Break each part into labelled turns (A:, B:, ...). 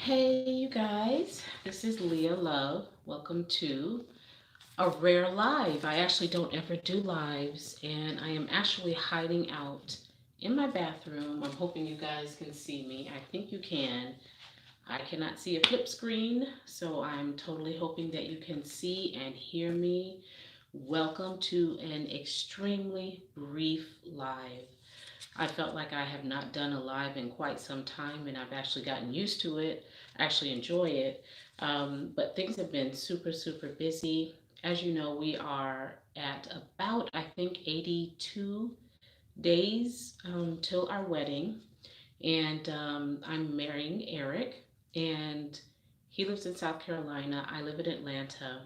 A: Hey, you guys, this is Leah Love. Welcome to a rare live. I actually don't ever do lives, and I am actually hiding out in my bathroom. I'm hoping you guys can see me. I think you can. I cannot see a flip screen, so I'm totally hoping that you can see and hear me. Welcome to an extremely brief live. I felt like I have not done a live in quite some time, and I've actually gotten used to it. I actually enjoy it. But things have been super, super busy. As you know, we are at about, I think, 82 days till our wedding. And I'm marrying Eric, and he lives in South Carolina. I live in Atlanta.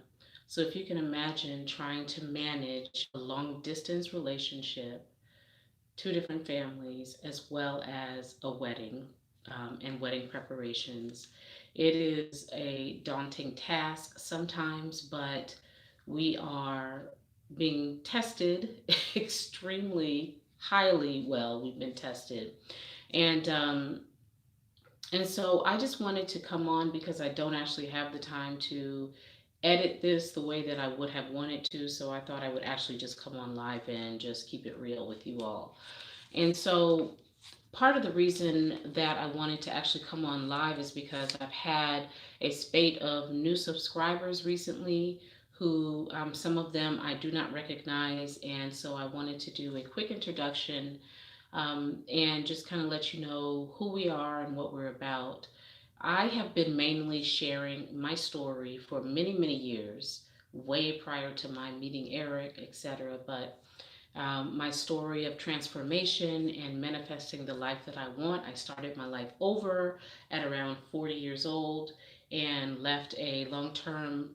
A: So if you can imagine trying to manage a long distance relationship, two different families, as well as a wedding and wedding preparations. It is a daunting task sometimes, but we are being tested extremely highly well. We've been tested. And and so I just wanted to come on because I don't actually have the time to edit this the way that I would have wanted to. So I thought I would actually just come on live and just keep it real with you all. And so part of the reason that I wanted to actually come on live is because I've had a spate of new subscribers recently who some of them I do not recognize. And so I wanted to do a quick introduction and just kind of let you know who we are and what we're about. I have been mainly sharing my story for many, many years, way prior to my meeting Eric, etc. But my story of transformation and manifesting the life that I want. I started my life over at around 40 years old and left a long term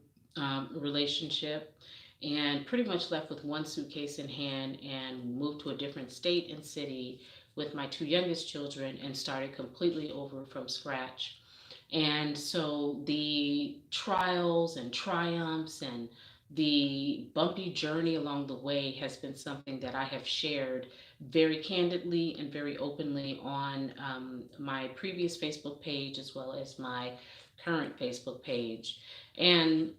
A: relationship and pretty much left with one suitcase in hand and moved to a different state and city with my two youngest children and started completely over from scratch. And so the trials and triumphs and the bumpy journey along the way has been something that I have shared very candidly and very openly on my previous Facebook page as well as my current Facebook page. And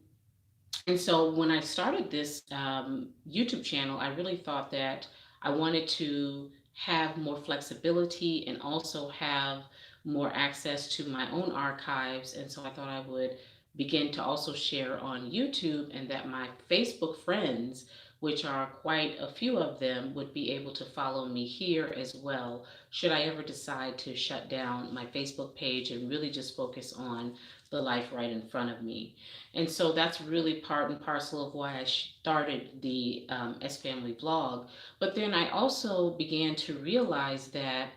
A: and so when I started this YouTube channel, I really thought that I wanted to have more flexibility and also have more access to my own archives. And so I thought I would begin to also share on YouTube and that my Facebook friends, which are quite a few of them, would be able to follow me here as well, should I ever decide to shut down my Facebook page and really just focus on the life right in front of me. And so that's really part and parcel of why I started the S Family blog. But then I also began to realize that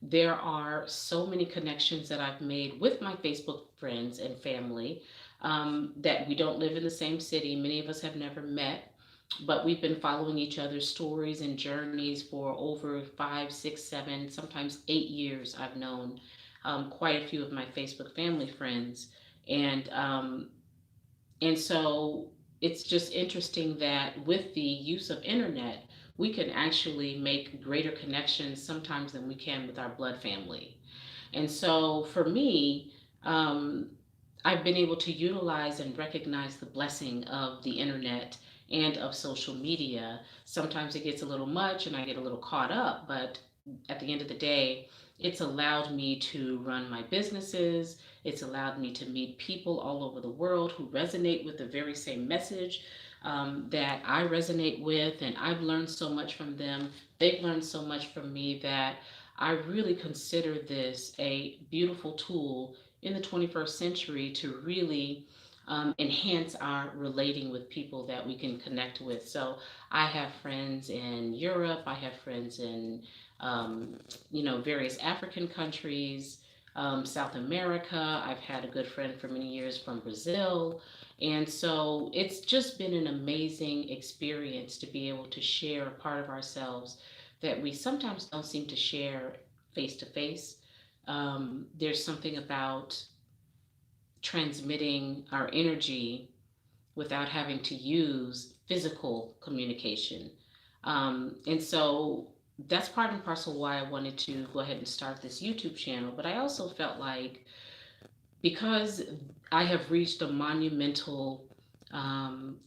A: there are so many connections that I've made with my Facebook friends and family that we don't live in the same city. Many of us have never met, but we've been following each other's stories and journeys for over 5, 6, 7, sometimes 8 years. I've known quite a few of my Facebook family friends. And and so it's just interesting that with the use of internet, we can actually make greater connections sometimes than we can with our blood family. And so for me, um, I've been able to utilize and recognize the blessing of the internet and of social media. Sometimes it gets a little much and I get a little caught up, but at the end of the day, it's allowed me to run my businesses. It's allowed me to meet people all over the world who resonate with the very same message that I resonate with, and I've learned so much from them. They've learned so much from me that I really consider this a beautiful tool in the 21st century to really enhance our relating with people that we can connect with. So I have friends in Europe, I have friends in various African countries, South America. I've had a good friend for many years from Brazil. And so it's just been an amazing experience to be able to share a part of ourselves that we sometimes don't seem to share face to face. There's something about transmitting our energy without having to use physical communication. And so that's part and parcel why I wanted to go ahead and start this YouTube channel. But I also felt like because I have reached a monumental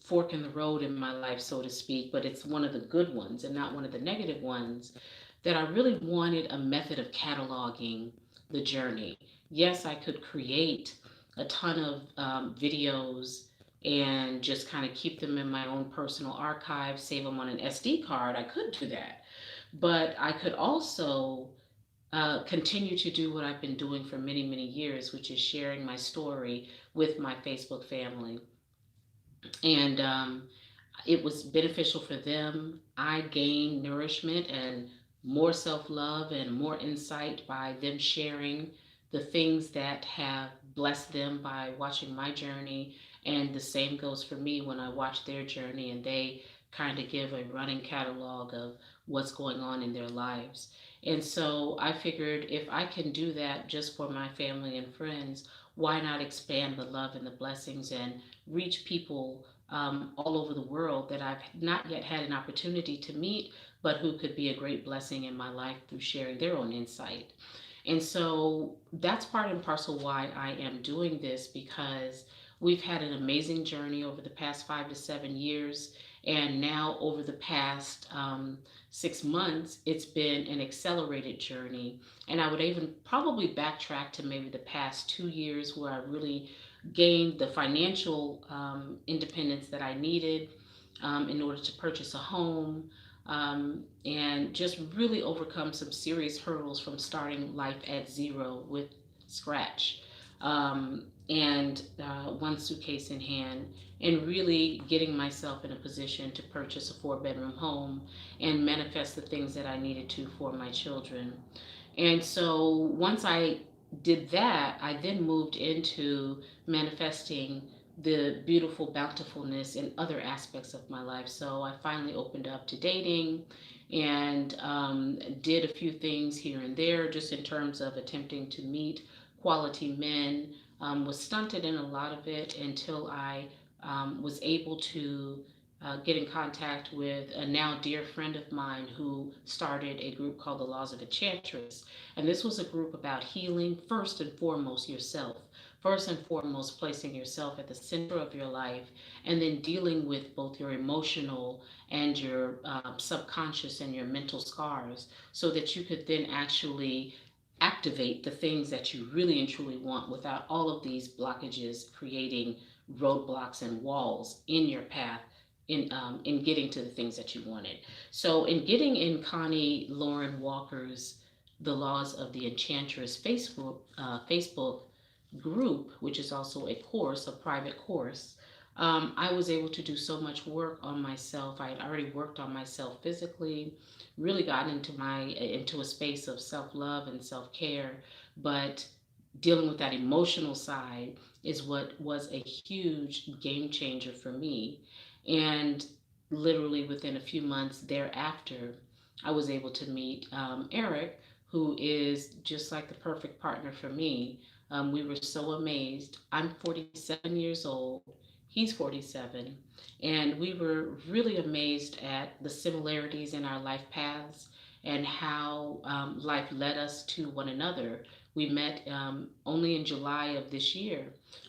A: fork in the road in my life, so to speak, but it's one of the good ones and not one of the negative ones, that I really wanted a method of cataloging the journey. Yes, I could create a ton of videos and just kind of keep them in my own personal archive, save them on an SD card. I could do that. But I could also continue to do what I've been doing for many, many years, which is sharing my story with my Facebook family. And it was beneficial for them. I gained nourishment and more self love and more insight by them sharing the things that have blessed them by watching my journey. And the same goes for me when I watch their journey and they kind of give a running catalog of what's going on in their lives. And so I figured if I can do that just for my family and friends, why not expand the love and the blessings and reach people all over the world that I've not yet had an opportunity to meet, but who could be a great blessing in my life through sharing their own insight. And so that's part and parcel why I am doing this, because we've had an amazing journey over the past 5 to 7 years. And now, over the past 6 months, it's been an accelerated journey. And I would even probably backtrack to maybe the past 2 years where I really gained the financial independence that I needed in order to purchase a home, and just really overcome some serious hurdles from starting life at zero with scratch, and one suitcase in hand, and really getting myself in a position to purchase a 4 bedroom home and manifest the things that I needed to for my children. And so once I did that, I then moved into manifesting the beautiful bountifulness in other aspects of my life. So I finally opened up to dating and did a few things here and there just in terms of attempting to meet quality men. Was stunted in a lot of it until I was able to get in contact with a now dear friend of mine who started a group called the Laws of Enchantress. And this was a group about healing first and foremost yourself. First and foremost, placing yourself at the center of your life, and then dealing with both your emotional and your subconscious and your mental scars, so that you could then actually activate the things that you really and truly want without all of these blockages creating roadblocks and walls in your path in getting to the things that you wanted. So in getting in Connie Lauren Walker's The Laws of the Enchantress Facebook group, which is also a course, a private course, I was able to do so much work on myself. I had already worked on myself physically, really got into a space of self love and self care, but dealing with that emotional side is what was a huge game changer for me. And literally within a few months thereafter, I was able to meet Eric, who is just like the perfect partner for me. We were so amazed. I'm 47 years old, he's 47, and we were really amazed at the similarities in our life paths and how life led us to one another. We met only in July of this year,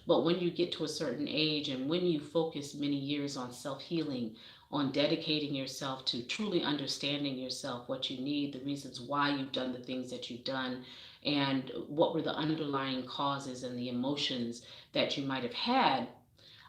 A: but when you get to a certain age and when you focus many years on self healing, on dedicating yourself to truly understanding yourself, what you need, the reasons why you've done the things that you've done, and what were the underlying causes and the emotions that you might have had,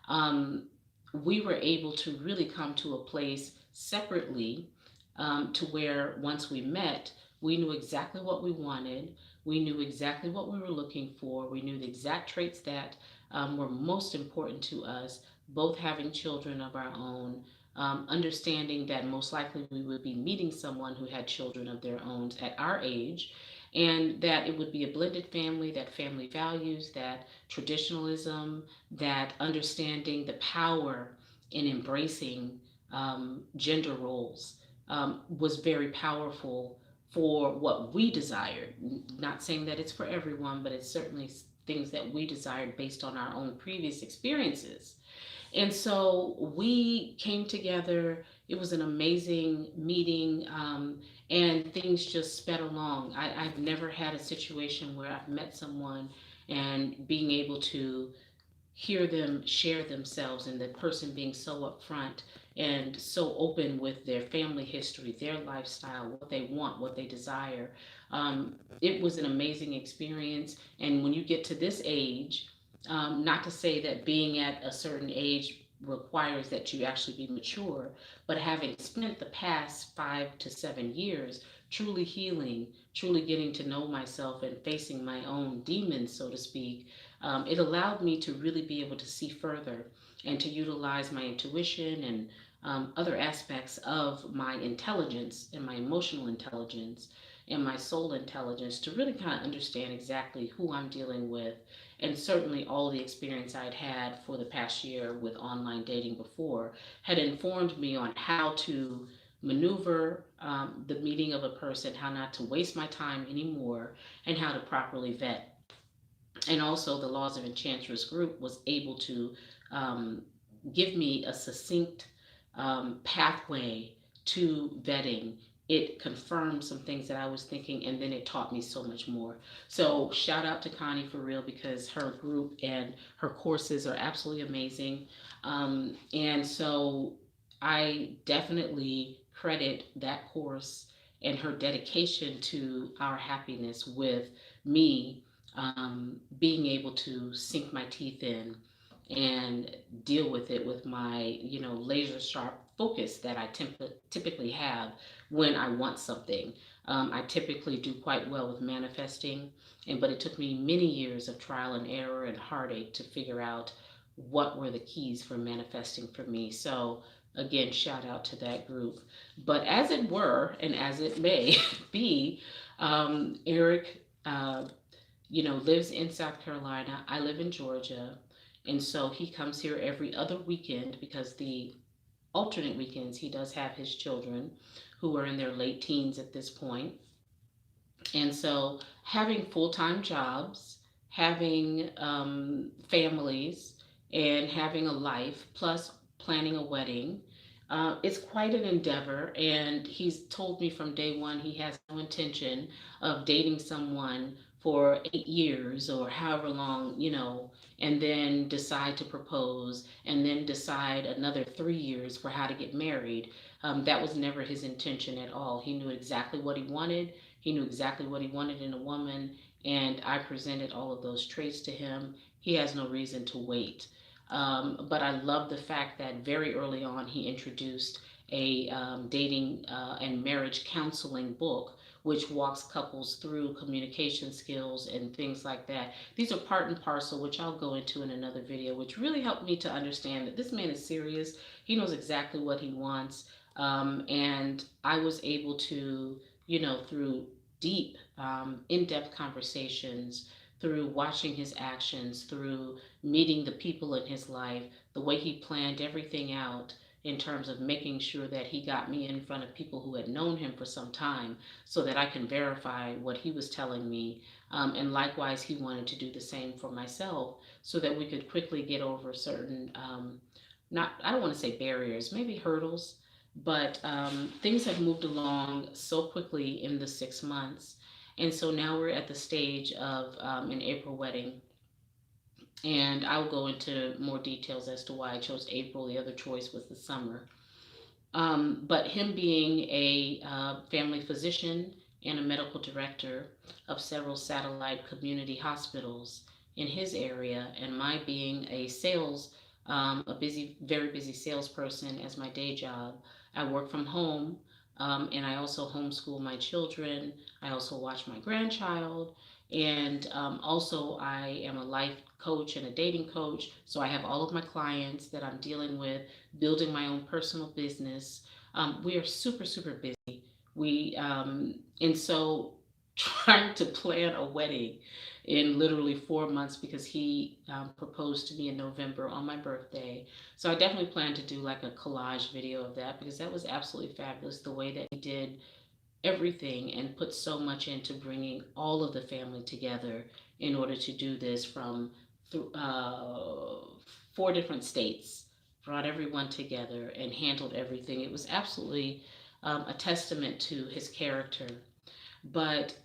A: um, we were able to really come to a place separately, to where once we met, we knew exactly what we wanted. We knew exactly what we were looking for. We knew the exact traits that were most important to us, both having children of our own, understanding that most likely we would be meeting someone who had children of their own at our age, and that it would be a blended family, that family values, that traditionalism, that understanding the power in embracing gender roles was very powerful for what we desired. Not saying that it's for everyone, but it's certainly things that we desired based on our own previous experiences. And so we came together. It was an amazing meeting, and things just sped along. I've never had a situation where I've met someone and being able to hear them share themselves, and the person being so upfront and so open with their family history, their lifestyle, what they want, what they desire. It was an amazing experience. And when you get to this age, not to say that being at a certain age requires that you actually be mature, but having spent the past 5 to 7 years truly healing, truly getting to know myself and facing my own demons, so to speak, it allowed me to really be able to see further and to utilize my intuition and other aspects of my intelligence and my emotional intelligence and my soul intelligence to really kind of understand exactly who I'm dealing with. And certainly, all the experience I'd had for the past year with online dating before had informed me on how to maneuver the meeting of a person, how not to waste my time anymore, and how to properly vet. And also, the Laws of Enchantress group was able to um, give me a succinct pathway to vetting. It confirmed some things that I was thinking, and then it taught me so much more. So, shout out to Connie for real, because her group and her courses are absolutely amazing. And so, I definitely credit that course and her dedication to our happiness with me being able to sink my teeth in and deal with it with my, laser sharp focus that I typically have when I want something. I typically do quite well with manifesting, but it took me many years of trial and error and heartache to figure out what were the keys for manifesting for me. So again, shout out to that group. But as it were, and as it may be, Eric lives in South Carolina. I live in Georgia. And so he comes here every other weekend because the alternate weekends he does have his children who are in their late teens at this point. And so having full time jobs, having families, and having a life, plus planning a wedding, it's quite an endeavor. And he's told me from day one he has no intention of dating someone for 8 years or however long, and then decide to propose and then decide another 3 years for how to get married. That was never his intention at all. He knew exactly what he wanted. He knew exactly what he wanted in a woman, and I presented all of those traits to him. He has no reason to wait. But I love the fact that very early on he introduced a dating and marriage counseling book, which walks couples through communication skills and things like that. These are part and parcel, which I'll go into in another video, which really helped me to understand that this man is serious. He knows exactly what he wants. And I was able to, through deep, in depth conversations, through watching his actions, through meeting the people in his life, the way he planned everything out in terms of making sure that he got me in front of people who had known him for some time so that I can verify what he was telling me. And likewise, he wanted to do the same for myself so that we could quickly get over certain, not, I don't want to say barriers, maybe hurdles, but things have moved along so quickly in the 6 months. And so now we're at the stage of an April wedding. And I'll go into more details as to why I chose April. The other choice was the summer. But him being a family physician and a medical director of several satellite community hospitals in his area, and my being a very busy salesperson as my day job, I work from home. And I also homeschool my children. I also watch my grandchild. And also, I am a life coach and a dating coach. So I have all of my clients that I'm dealing with, building my own personal business. We are super, super busy. And so trying to plan a wedding in literally 4 months because he proposed to me in November on my birthday. So I definitely plan to do like a collage video of that because that was absolutely fabulous the way that he did everything and put so much into bringing all of the family together in order to do this from 4 different states, brought everyone together and handled everything. It was absolutely a testament to his character. But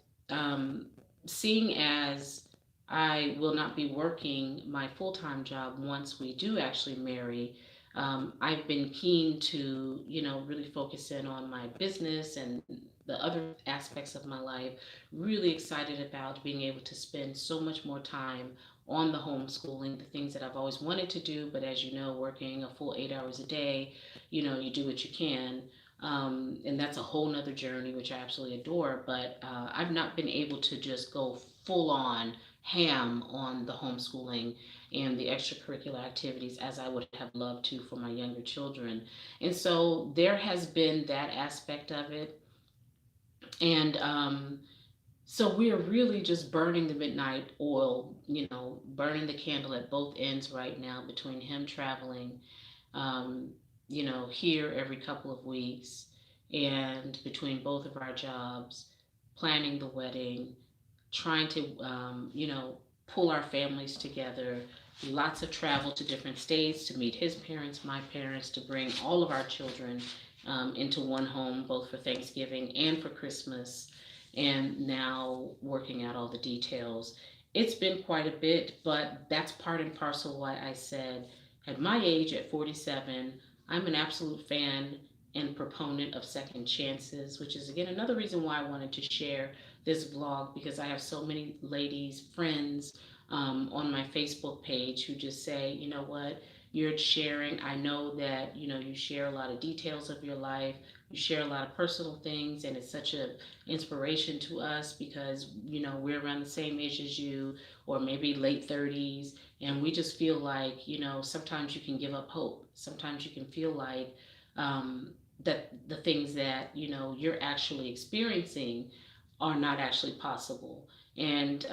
A: seeing as I will not be working my full time job once we do actually marry. I've been keen to, really focus in on my business and the other aspects of my life. Really excited about being able to spend so much more time on the homeschooling, the things that I've always wanted to do. But as you know, working a full 8 hours a day, you do what you can. And that's a whole nother journey, which I absolutely adore. But I've not been able to just go full on ham on the homeschooling and the extracurricular activities as I would have loved to for my younger children. And so there has been that aspect of it. And so we are really just burning the midnight oil, burning the candle at both ends right now between him traveling, um, here every couple of weeks, and between both of our jobs, planning the wedding, trying to, pull our families together. Lots of travel to different states to meet his parents, my parents, to bring all of our children into one home, both for Thanksgiving and for Christmas, and now working out all the details. It's been quite a bit, but that's part and parcel why I said at my age, at 47, I'm an absolute fan and proponent of second chances, which is again another reason why I wanted to share this vlog, because I have so many ladies, friends on my Facebook page who just say, you know what, you're sharing. I know that, you share a lot of details of your life. You share a lot of personal things, and it's such an inspiration to us because, we're around the same age as you, or maybe late 30s, and we just feel like, sometimes you can give up hope. Sometimes you can feel like that the things that, you're actually experiencing are not actually possible. And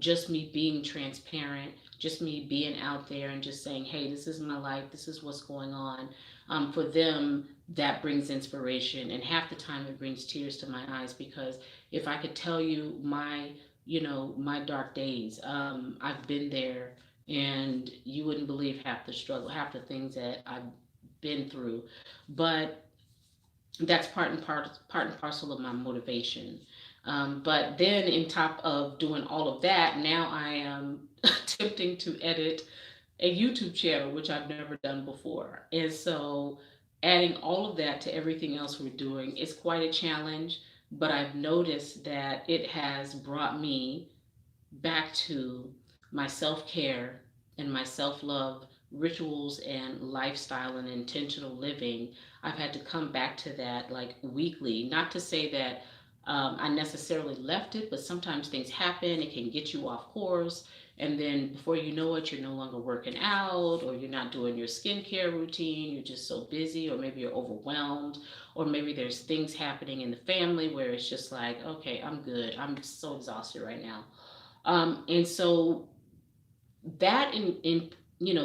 A: just me being transparent, just me being out there and just saying, hey, this is my life, this is what's going on. For them, that brings inspiration. And half the time it brings tears to my eyes because if I could tell you my dark days, I've been there and you wouldn't believe half the struggle, half the things that I've been through. But that's part and parcel of my motivation. But then, in top of doing all of that, now I am attempting to edit a YouTube channel, which I've never done before. And so, adding all of that to everything else we're doing is quite a challenge. But I've noticed that it has brought me back to my self care and my self love rituals and lifestyle and intentional living. I've had to come back to that like weekly. Not to say that I necessarily left it, but sometimes things happen. It can get you off course. And then before you know it, you're no longer working out, or you're not doing your skincare routine. You're just so busy, or maybe you're overwhelmed, or maybe there's things happening in the family where it's just like, okay, I'm good. I'm so exhausted right now. And so that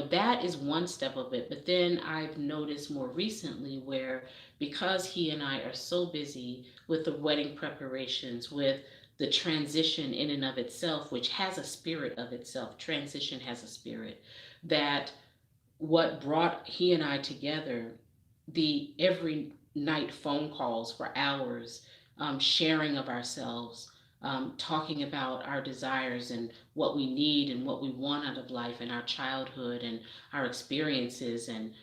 A: that is one step of it. But then I've noticed more recently where because he and I are so busy with the wedding preparations, with the transition in and of itself, which has a spirit of itself, transition has a spirit, that what brought he and I together, the every night phone calls for hours, sharing of ourselves, talking about our desires and what we need and what we want out of life and our childhood and our experiences, and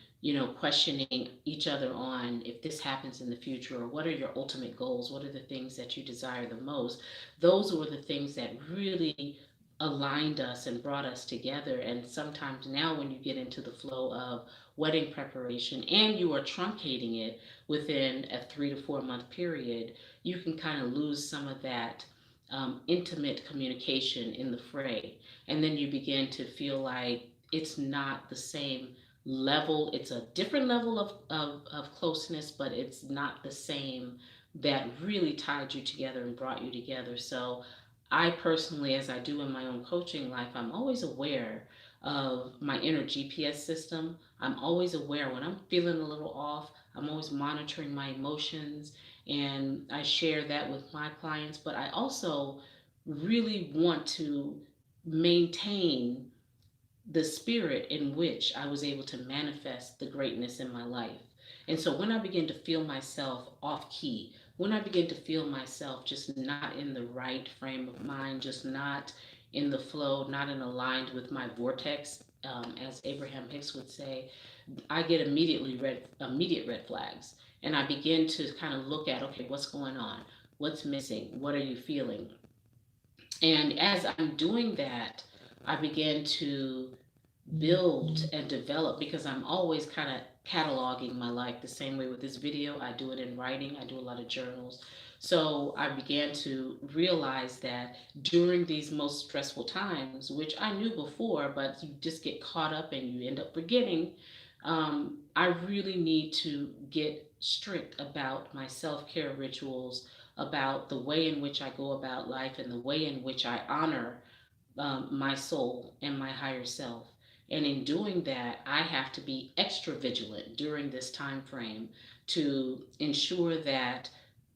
A: questioning each other on if this happens in the future, or what are your ultimate goals, what are the things that you desire the most. Those were the things that really aligned us and brought us together. And sometimes now when you get into the flow of wedding preparation and you are truncating it within a 3 to 4 month period, you can kind of lose some of that intimate communication in the fray. And then you begin to feel like it's not the same level. It's a different level of closeness, but it's not the same that really tied you together and brought you together. So I personally, as I do in my own coaching life, I'm always aware of my inner GPS system. I'm always aware when I'm feeling a little off. I'm always monitoring my emotions, and I share that with my clients. But I also really want to maintain the spirit in which I was able to manifest the greatness in my life. And so when I begin to feel myself off key, when I begin to feel myself just not in the right frame of mind, just not in the flow, not in aligned with my vortex, as Abraham Hicks would say, I get immediate red flags, and I begin to kind of look at, okay, what's going on, what's missing, what are you feeling, and as I'm doing that, I begin to build and develop, because I'm always kind of cataloging my life the same way with this video. I do it in writing, I do a lot of journals. So I began to realize that during these most stressful times, which I knew before, but you just get caught up and you end up forgetting, I really need to get strict about my self care rituals, about the way in which I go about life, and the way in which I honor my soul and my higher self. And in doing that, I have to be extra vigilant during this time frame to ensure that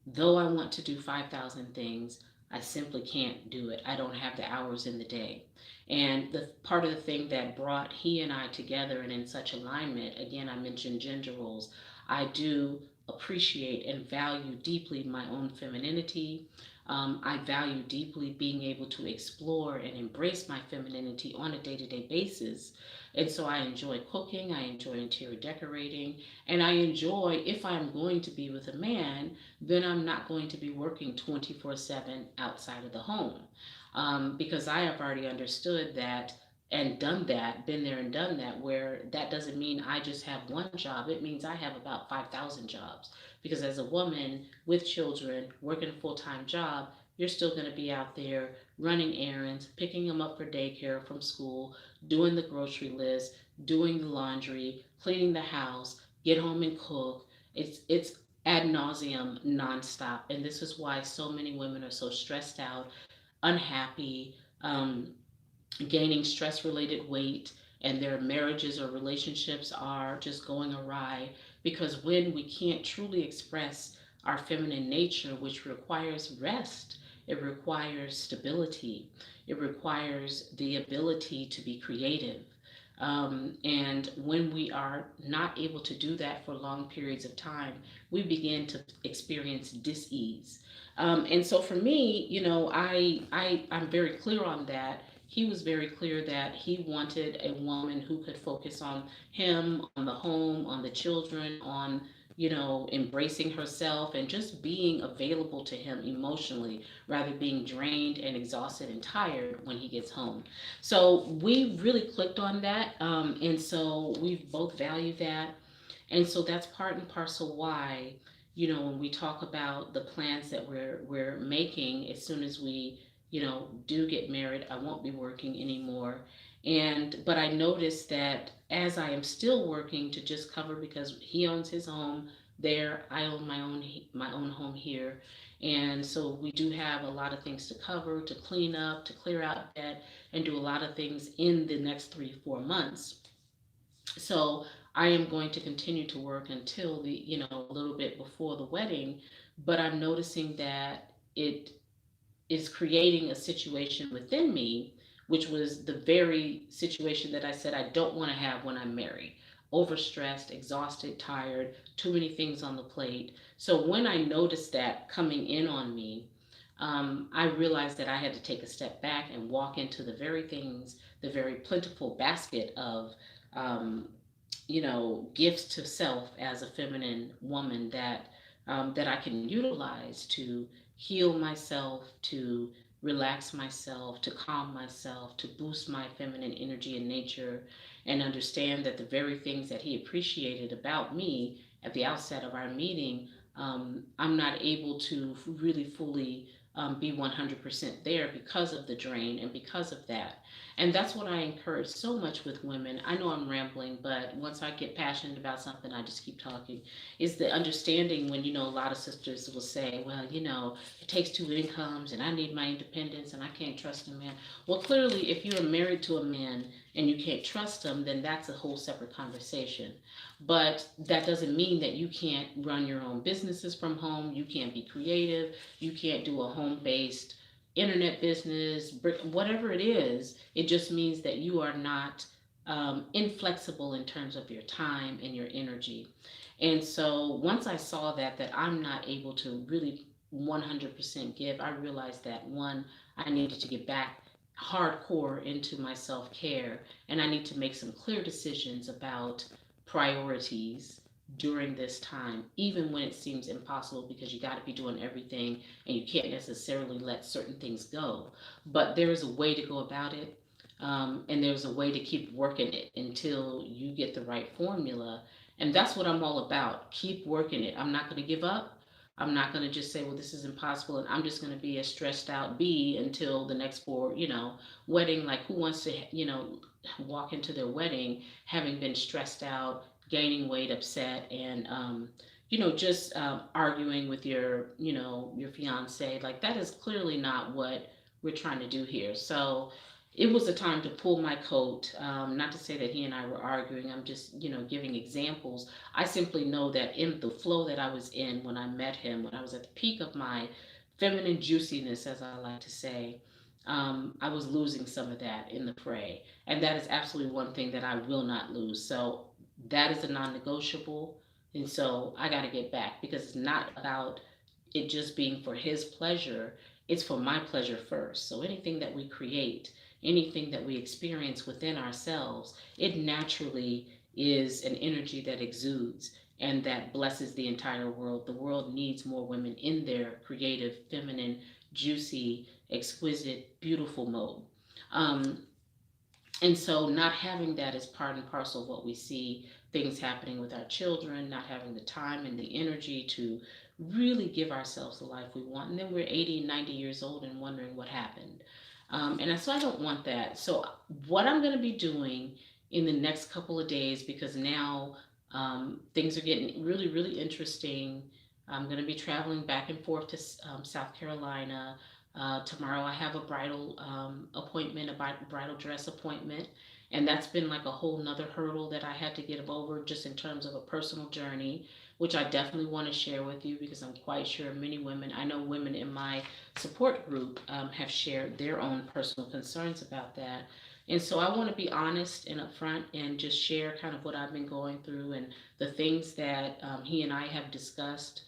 A: though I want to do 5,000 things, I simply can't do it. I don't have the hours in the day. And the part of the thing that brought he and I together and in such alignment, again, I mentioned gender roles. I do appreciate and value deeply my own femininity. I value deeply being able to explore and embrace my femininity on a day to day basis. And so I enjoy cooking, I enjoy interior decorating, and I enjoy, if I'm going to be with a man, then I'm not going to be working 24/7 outside of the home. Because I have already understood that and done that, been there and done that, where that doesn't mean I just have one job. It means I have about 5,000 jobs. Because as a woman with children, working a full time job, you're still going to be out there running errands, picking them up for daycare from school, doing the grocery list, doing the laundry, cleaning the house, get home and cook. It's ad nauseum nonstop. And this is why so many women are so stressed out, unhappy, gaining stress related weight, and their marriages or relationships are just going awry, because when we can't truly express our feminine nature, which requires rest, it requires stability, it requires the ability to be creative. And when we are not able to do that for long periods of time, we begin to experience dis-ease. And so for me, I'm very clear on that. He was very clear that he wanted a woman who could focus on him, on the home, on the children, on, embracing herself and just being available to him emotionally, rather being drained and exhausted and tired when he gets home. So we really clicked on that. And so we both value that. And so that's part and parcel why, when we talk about the plans that we're making, as soon as we, do get married, I won't be working anymore. And but I noticed that as I am still working to just cover, because he owns his home there, I own my own home here. And so we do have a lot of things to cover, to clean up, to clear out debt, and do a lot of things in the next 3 4 months. So I am going to continue to work until a little bit before the wedding, but I'm noticing that it is creating a situation within me, which was the very situation that I said I don't want to have when I'm married. Overstressed, exhausted, tired, too many things on the plate. So when I noticed that coming in on me, I realized that I had to take a step back and walk into the very things, the very plentiful basket of um, gifts to self as a feminine woman, that I can utilize to heal myself, to relax myself, to calm myself, to boost my feminine energy and nature, and understand that the very things that he appreciated about me at the outset of our meeting, I'm not able to really fully be 100% there because of the drain and because of that. And that's what I encourage so much with women. I know I'm rambling, but once I get passionate about something, I just keep talking. Is the understanding when, a lot of sisters will say, well, it takes two incomes and I need my independence and I can't trust a man. Well, clearly, if you're married to a man and you can't trust him, then that's a whole separate conversation. But that doesn't mean that you can't run your own businesses from home, you can't be creative, you can't do a home based internet business, whatever it is. It just means that you are not inflexible in terms of your time and your energy. And so once I saw that I'm not able to really 100% give, I realized that one, I needed to get back hardcore into my self care, and I need to make some clear decisions about priorities during this time, even when it seems impossible because you got to be doing everything and you can't necessarily let certain things go. But there is a way to go about it, and there's a way to keep working it until you get the right formula. And that's what I'm all about. Keep working it. I'm not going to give up. I'm not going to just say, well, this is impossible, and I'm just going to be a stressed out bee until the next wedding. Like, who wants to, walk into their wedding having been stressed out, gaining weight, upset, and, just arguing with your fiance. Like, that is clearly not what we're trying to do here. So, it was a time to pull my coat. Not to say that he and I were arguing. I'm just, giving examples. I simply know that in the flow that I was in when I met him, when I was at the peak of my feminine juiciness, as I like to say, I was losing some of that in the fray. And that is absolutely one thing that I will not lose. So that is a non negotiable. And so I got to get back because it's not about it just being for his pleasure, it's for my pleasure first. So anything that we create, anything that we experience within ourselves, it naturally is an energy that exudes and that blesses the entire world. The world needs more women in their creative, feminine, juicy, exquisite, beautiful mode. Um, and so, not having that is part and parcel of what we see things happening with our children, not having the time and the energy to really give ourselves the life we want. And then we're 80 and 90 years old and wondering what happened. So, I don't want that. So, what I'm going to be doing in the next couple of days, because now things are getting really, really interesting. I'm going to be traveling back and forth to South Carolina. Tomorrow I have a bridal appointment, a bridal dress appointment, and that's been like a whole nother hurdle that I had to get over just in terms of a personal journey, which I definitely want to share with you because I'm quite sure many women, I know women in my support group have shared their own personal concerns about that. And so I want to be honest and upfront and just share kind of what I've been going through and the things that he and I have discussed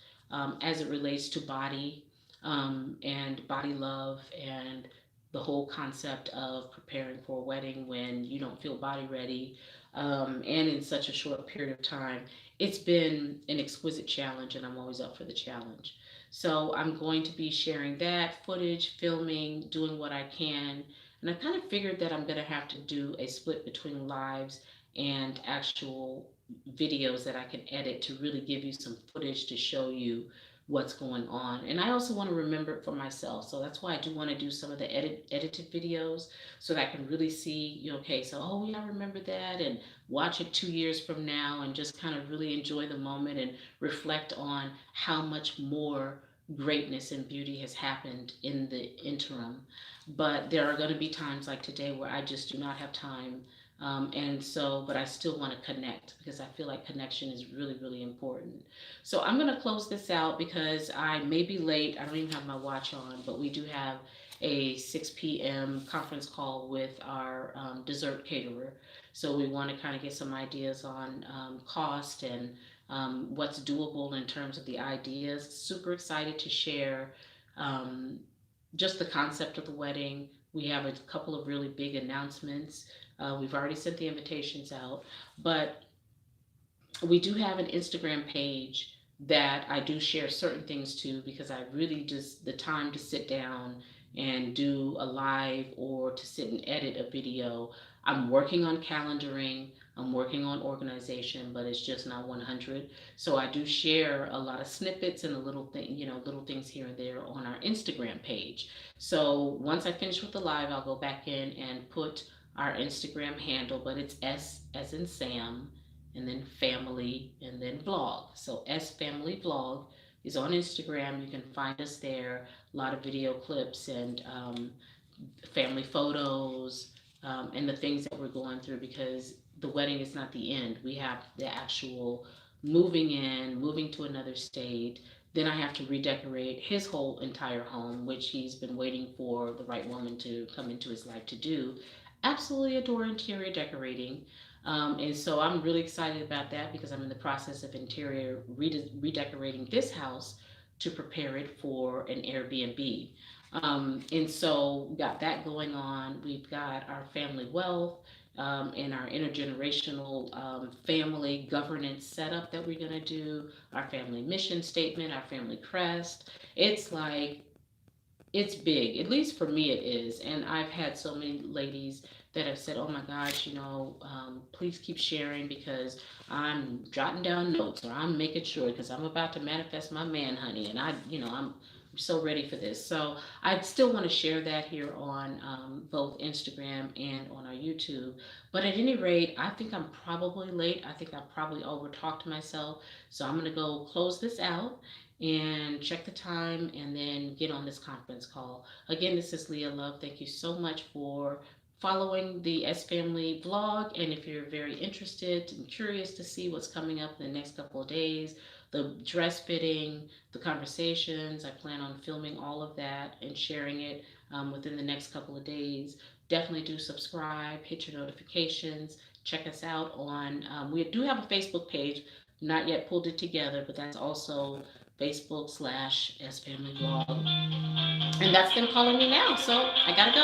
A: as it relates to body and body love and the whole concept of preparing for a wedding when you don't feel body ready and in such a short period of time. It's been an exquisite challenge, and I'm always up for the challenge. So I'm going to be sharing that footage, filming, doing what I can. And I kind of figured that I'm going to have to do a split between lives and actual videos that I can edit to really give you some footage to show you what's going on. And I also want to remember it for myself. So that's why I do want to do some of the edited videos so that I can really see, okay, so, oh, yeah, I remember that, and watch it 2 years from now and just kind of really enjoy the moment and reflect on how much more greatness and beauty has happened in the interim. But there are going to be times like today where I just do not have time. But I still want to connect because I feel like connection is really, really important. So I'm going to close this out because I may be late. I don't even have my watch on, but we do have a 6 p.m. conference call with our dessert caterer. So we want to kind of get some ideas on cost and what's doable in terms of the ideas. Super excited to share um, just the concept of the wedding. We have a couple of really big announcements. We've already sent the invitations out, but we do have an Instagram page that I do share certain things to because I really just the time to sit down and do a live or to sit and edit a video. I'm working on calendaring, I'm working on organization, but it's just not 100. So I do share a lot of snippets and a little things here and there on our Instagram page. So once I finish with the live, I'll go back in and put our Instagram handle, but it's S as in Sam and then family, and then vlog. So S Family Vlog is on Instagram. You can find us there. A lot of video clips and family photos and the things that we're going through because the wedding is not the end. We have the actual moving in, moving to another state. Then I have to redecorate his whole entire home, which he's been waiting for the right woman to come into his life to do. Absolutely adore interior decorating. And so I'm really excited about that because I'm in the process of interior redecorating this house to prepare it for an Airbnb. And so we got that going on. We've got our family wealth and our intergenerational family governance setup that we're going to do, our family mission statement, our family crest. It's like, it's big, at least for me it is. And I've had so many ladies that have said, oh my gosh, please keep sharing because I'm jotting down notes or I'm making sure because I'm about to manifest my man, honey. And I'm so ready for this. So I still want to share that here on both Instagram and on our YouTube. But at any rate, I think I'm probably late. I think I probably over talked to myself. So I'm going to go close this out and check the time and then get on this conference call. Again, this is Leah Love. Thank you so much for following the S Family blog. And if you're very interested and curious to see what's coming up in the next couple of days, the dress fitting, the conversations, I plan on filming all of that and sharing it within the next couple of days. Definitely do subscribe, hit your notifications, check us out on, we do have a Facebook page, not yet pulled it together, but that's also Facebook/S Family Blog. And that's them calling me now. So I gotta go.